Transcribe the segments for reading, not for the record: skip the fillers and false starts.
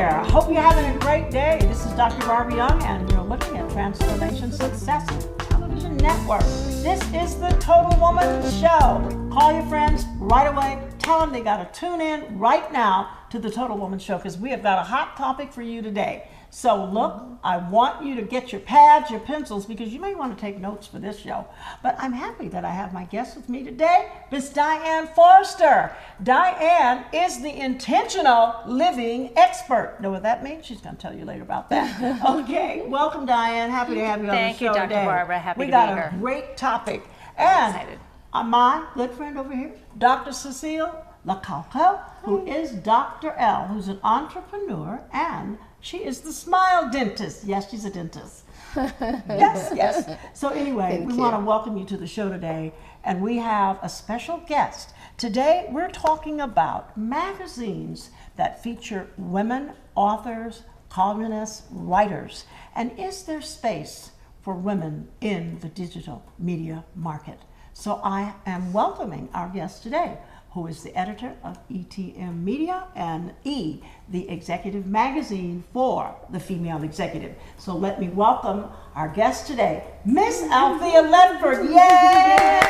there. I hope you're having a great day. This is Dr. Barbara Young, and you're looking at Transformation Success Television Network. This is the Total Woman Show. Call your friends right away. Tell them they got to tune in right now to the Total Woman Show, because we have got a hot topic for you today. So look, I want you to get your pads, your pencils, because you may want to take notes for this show. But I'm happy that I have my guest with me today, Miss Diane Forrester. Diane is the intentional living expert. Know what that means? She's going to tell you later about that. Okay, welcome, Diane. Happy to have you on the show today. Thank you, Dr. Barbara. Happy to be here. We got a great topic. And my good friend over here, Dr. Cecile Lacalco, who is Dr. L, who's an entrepreneur, and she is the smile dentist. Yes, she's a dentist. Yes. So anyway, we want to welcome you to the show today, and we have a special guest. Today, we're talking about magazines that feature women authors, columnists, writers, and is there space for women in the digital media market? So I am welcoming our guest today, who is the editor of ETM Media and E, the executive magazine for the female executive. So let me welcome our guest today, Miss Althea Ledford. Yay!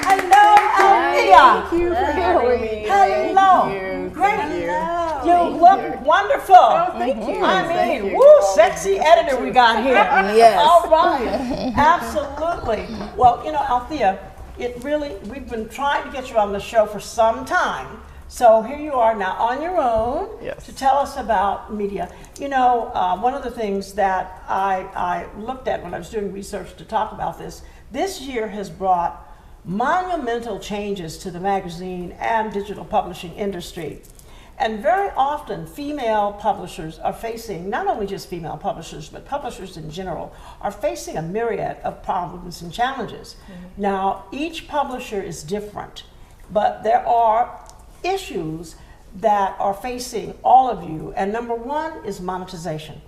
Hello, Althea. Thank you for having me. Hello. Thank you. Great. Thank You look wonderful. Oh, thank you. I mean, you. woo, sexy editor we got here. Yes. All right. Absolutely. Well, you know, Althea, we've been trying to get you on the show for some time. So here you are now on your own to tell us about media. You know, one of the things that I looked at when I was doing research to talk about this year has brought monumental changes to the magazine and digital publishing industry. And very often female publishers are facing, not only just female publishers, but publishers in general, are facing a myriad of problems and challenges. Mm-hmm. Now, each publisher is different, but there are issues that are facing all of you. And number one is monetization.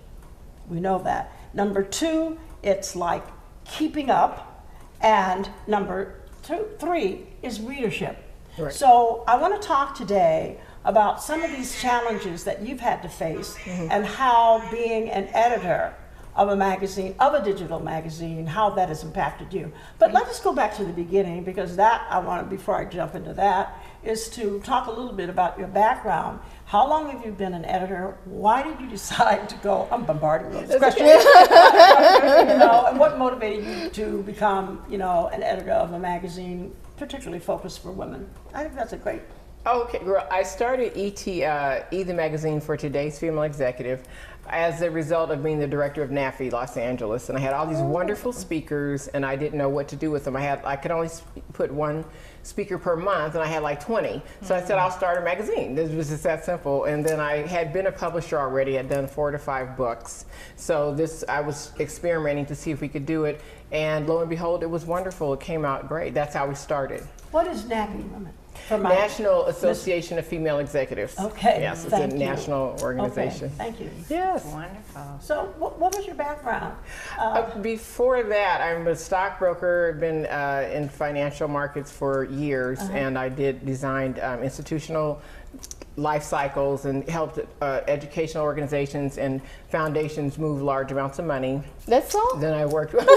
We know that. Number two, it's like keeping up. And number three is readership. Right. So I want to talk today about some of these challenges that you've had to face and how being an editor of a magazine, of a digital magazine, how that has impacted you. But let us go back to the beginning, because that I want to, before I jump into that, is to talk a little bit about your background. How long have you been an editor? Why did you decide to go? I'm bombarding you with this question. And what motivated you to become, an editor of a magazine, particularly focused for women? I think that's a great. Okay, girl. I started E the magazine for today's female executive as a result of being the director of NAFI Los Angeles, and I had all these wonderful speakers, and I didn't know what to do with them. I could only put one speaker per month, and I had like 20. So I said, I'll start a magazine. This was just that simple. And then I had been a publisher already. I'd done 4 to 5 books. So I was experimenting to see if we could do it, and lo and behold, it was wonderful. It came out great. That's how we started. What is NAFI? National Association of Female Executives. Okay. Yes, it's a national organization. Okay. Thank you. Yes. Wonderful. So what was your background? Before that, I'm a stockbroker. I've been in financial markets for years, and I designed institutional life cycles and helped educational organizations and foundations move large amounts of money. That's all? Then I worked with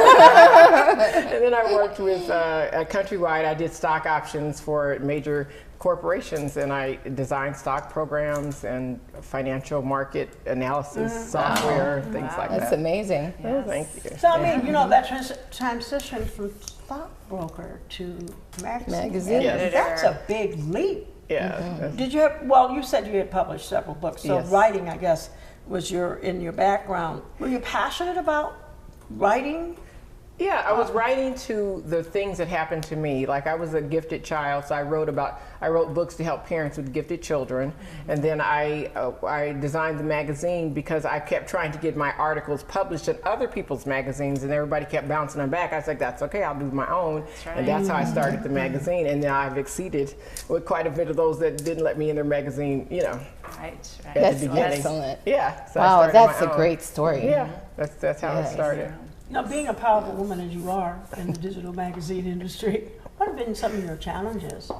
Countrywide. I did stock options for major corporations, and I designed stock programs and financial market analysis software, things like that. That's amazing. Yes. Oh, thank you. So I mean, that transition from stockbroker to magazine. Yes. That's a big leap. Yeah. Did you have, you said you had published several books, so writing, I guess, was in your background. Were you passionate about writing? Yeah, I was writing to the things that happened to me. Like, I was a gifted child, so I wrote books to help parents with gifted children. And then I designed the magazine because I kept trying to get my articles published in other people's magazines, and everybody kept bouncing them back. I was like, that's okay, I'll do my own. That's right. And that's how I started the magazine. And now I've exceeded with quite a bit of those that didn't let me in their magazine, Right. That's excellent. Yeah. So wow, that's a great story. Yeah, that's how it started. Now, being a powerful woman as you are in the digital magazine industry, what have been some of your challenges?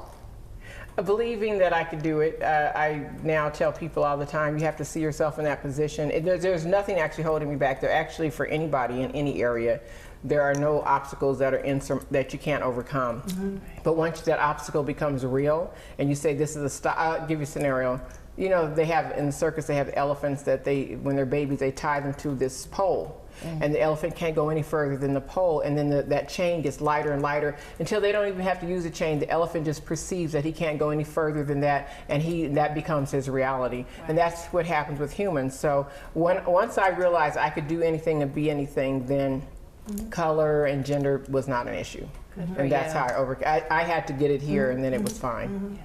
Believing that I could do it. I now tell people all the time, you have to see yourself in that position. There's nothing actually holding me back. There actually, for anybody in any area, there are no obstacles that are that you can't overcome. But once that obstacle becomes real, and you say, this is I'll give you a scenario. You know, they have, in the circus, they have elephants that when they're babies, they tie them to this pole. And the elephant can't go any further than the pole, and then that chain gets lighter and lighter until they don't even have to use a chain. The elephant just perceives that he can't go any further than that, and that becomes his reality. Right. And that's what happens with humans. So once I realized I could do anything and be anything, then color and gender was not an issue. And that's how I had to get it here, and then it was fine.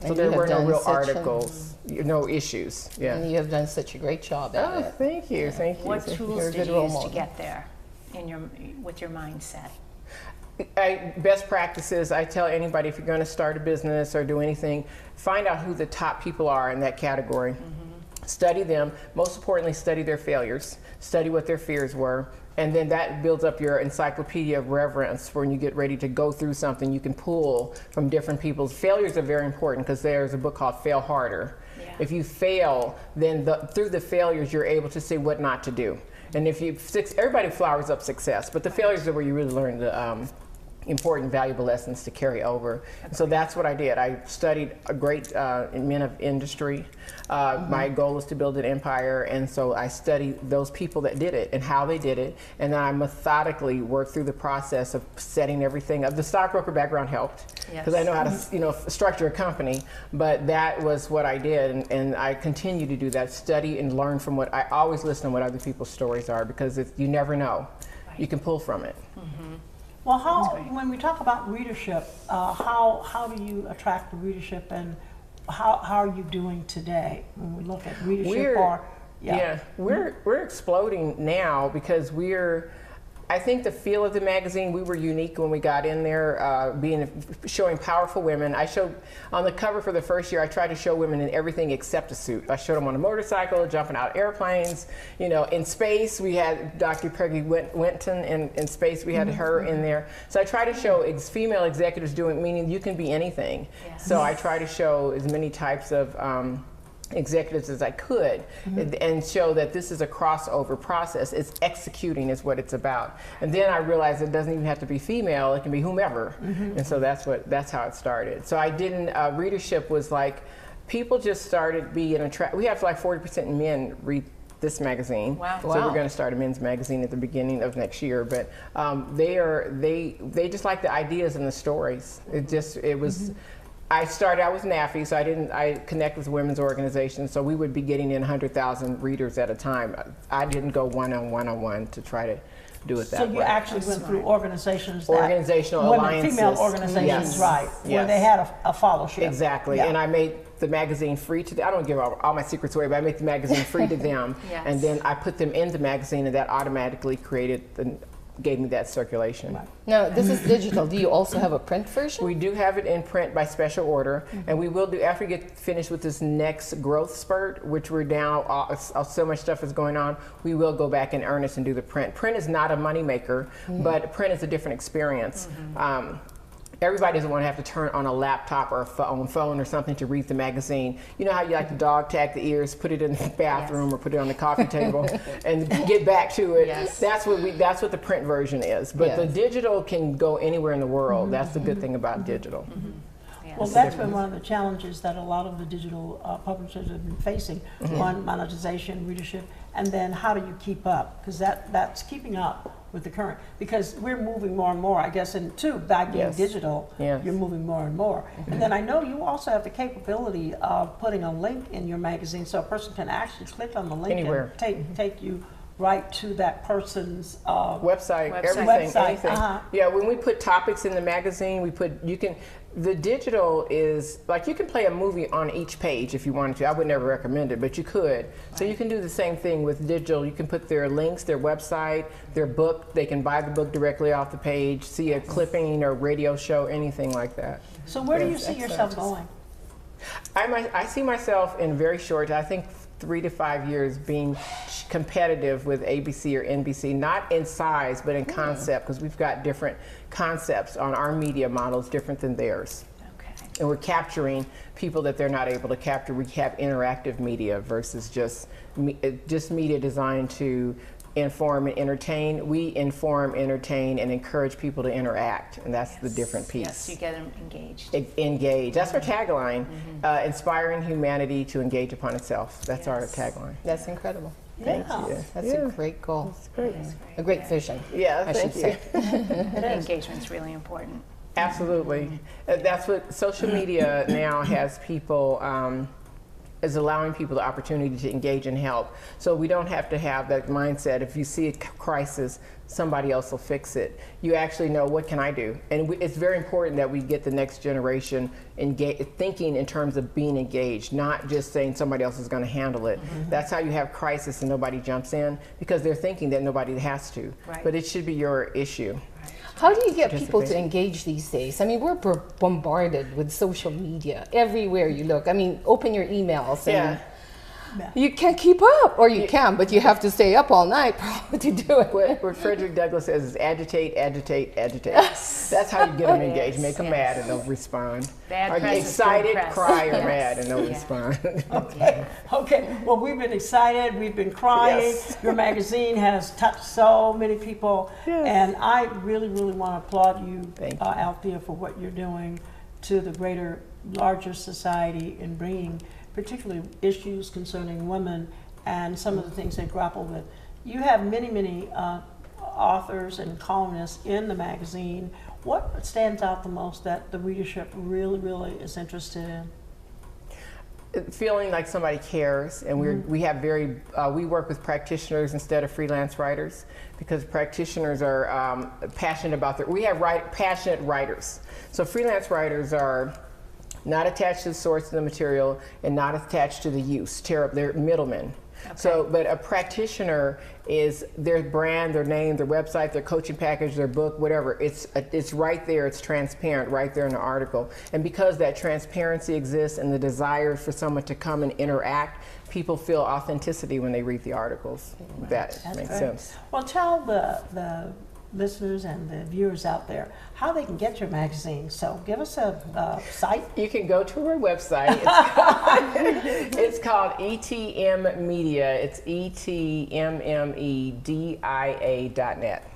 So there were no real articles, no issues. Yeah. And you have done such a great job at it. Thank you, thank you. What tools did you use to get there with your mindset? Best practices, I tell anybody, if you're going to start a business or do anything, find out who the top people are in that category. Study them. Most importantly, study their failures. Study what their fears were. And then that builds up your encyclopedia of reference for when you get ready to go through something. You can pull from different people's failures are very important, because there's a book called Fail Harder. Yeah. If you fail, then through the failures, you're able to see what not to do. And if everybody flowers up success, but the failures are where you really learn the important, valuable lessons to carry over. And so that's what I did. I studied a great men of industry. My goal is to build an empire, and so I studied those people that did it and how they did it, and then I methodically worked through the process of setting everything up. The stockbroker background helped, because I know how to structure a company, but that was what I did, and I continue to do that. Study and learn from I always listen to what other people's stories are, because you never know. You can pull from it. Well, when we talk about readership, how do you attract the readership, and how are you doing today when we look at readership? We're exploding now, because I think the feel of the magazine, we were unique when we got in there, showing powerful women. I showed, on the cover for the first year, I tried to show women in everything except a suit. I showed them on a motorcycle, jumping out of airplanes. You know, in space, we had Dr. Peggy Winton in space. We had her in there. So I try to show female executives meaning you can be anything. Yes. So I try to show as many types of executives as I could, and show that this is a crossover process. It's executing is what it's about. And then I realized it doesn't even have to be female, it can be whomever. And so that's how it started. So I didn't, readership was like, people just started being attracted. We have like 40% men read this magazine. Wow. So we're going to start a men's magazine at the beginning of next year, but they just like the ideas and the stories. It was I started out with NAFI, so I connect with women's organizations, so we would be getting in 100,000 readers at a time. I didn't go one-on-one to try to do it that way. So you actually went through organizations Organizational alliances. Female organizations, right, where they had a followership. Exactly, and I made the magazine free to them. I don't give all my secrets away, but I make the magazine free to them, and then I put them in the magazine, and that automatically gave me that circulation. Now, this is digital. Do you also have a print version? We do have it in print by special order, and we will do, after we get finished with this next growth spurt, which we're now, so much stuff is going on, we will go back in earnest and do the print. Print is not a moneymaker, but print is a different experience. Everybody doesn't want to have to turn on a laptop or a phone or something to read the magazine. You know how you like to dog tag the ears, put it in the bathroom or put it on the coffee table and get back to it. Yes. That's what the print version is. But the digital can go anywhere in the world. That's the good thing about digital. Well, that's been one of the challenges that a lot of the digital publishers have been facing. One, monetization, readership, and then how do you keep up? Because that's keeping up with the current, because we're moving more and more, I guess, and two, by being digital, you're moving more and more. And then I know you also have the capability of putting a link in your magazine, so a person can actually click on the link and take you right to that person's website, everything, anything. Yeah, when we put topics in the magazine, the digital is, like, you can play a movie on each page if you wanted to. I would never recommend it, but you could. So you can do the same thing with digital. You can put their links, their website, their book. They can buy the book directly off the page, see a clipping or radio show, anything like that. So where do you see yourself going? I see myself in very short, I think 3 to 5 years, being competitive with ABC or NBC, not in size, but in concept, because we've got different concepts on our media models, different than theirs. Okay. and we're capturing people that they're not able to capture. We have interactive media versus just media designed to inform and entertain. We inform, entertain, and encourage people to interact, and that's the different piece. Yes, you get them engaged. Engage. That's our tagline. Inspiring humanity to engage upon itself. That's our tagline. That's incredible. Thank you. That's a great goal. A great vision. Yeah, I thank should you. say. Engagement's really important. Absolutely. That's what social media now has people, is allowing people the opportunity to engage and help. So we don't have to have that mindset, if you see a crisis, somebody else will fix it. You actually know, what can I do? And it's very important that we get the next generation thinking in terms of being engaged, not just saying somebody else is going to handle it. That's how you have crisis and nobody jumps in, because they're thinking that nobody has to. Right. But it should be your issue. How do you get people to engage these days? I mean, we're bombarded with social media everywhere you look. I mean, open your emails and you can't keep up, or you can, but you have to stay up all night probably to do it. What Frederick Douglass says is agitate, agitate, agitate. That's how you get them engaged. Make them mad and they'll respond. Bad Are you press is excited, good press. cry, or mad, and they'll respond. Okay, well, we've been excited, we've been crying. Yes. Your magazine has touched so many people, and I really, really want to applaud you, Thank you. Althea, for what you're doing to the larger society in bringing particularly issues concerning women and some of the things they grapple with. You have many, many authors and columnists in the magazine. What stands out the most that the readership really, really is interested in? Feeling like somebody cares, and we work with practitioners instead of freelance writers, because practitioners are passionate about we have passionate writers. So freelance writers are not attached to the source of the material and not attached to the use. They're middlemen. Okay. So, but a practitioner is their brand, their name, their website, their coaching package, their book, whatever. It's right there. It's transparent right there in the article. And because that transparency exists and the desire for someone to come and interact, people feel authenticity when they read the articles. Right. That makes sense. Well, tell the listeners and the viewers out there how they can get your magazine. So give us a site. You can go to our website. It's called ETM Media. It's ETMMEDIA.net.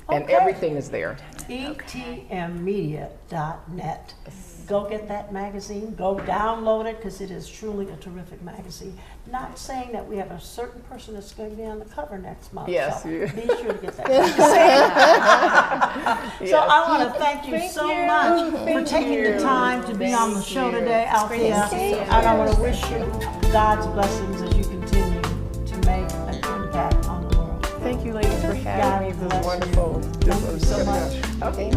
And everything is there. ETMmedia.net. Go get that magazine. Go download it, because it is truly a terrific magazine. Not saying that we have a certain person that's going to be on the cover next month. Yes. So be sure to get that magazine. So I want to thank you so much for taking the time to be on the show today, Althea. And I want to wish you God's blessings as you continue to make an impact on the world. Thank you, ladies, for having me. This was wonderful. Thank you so much. Okay.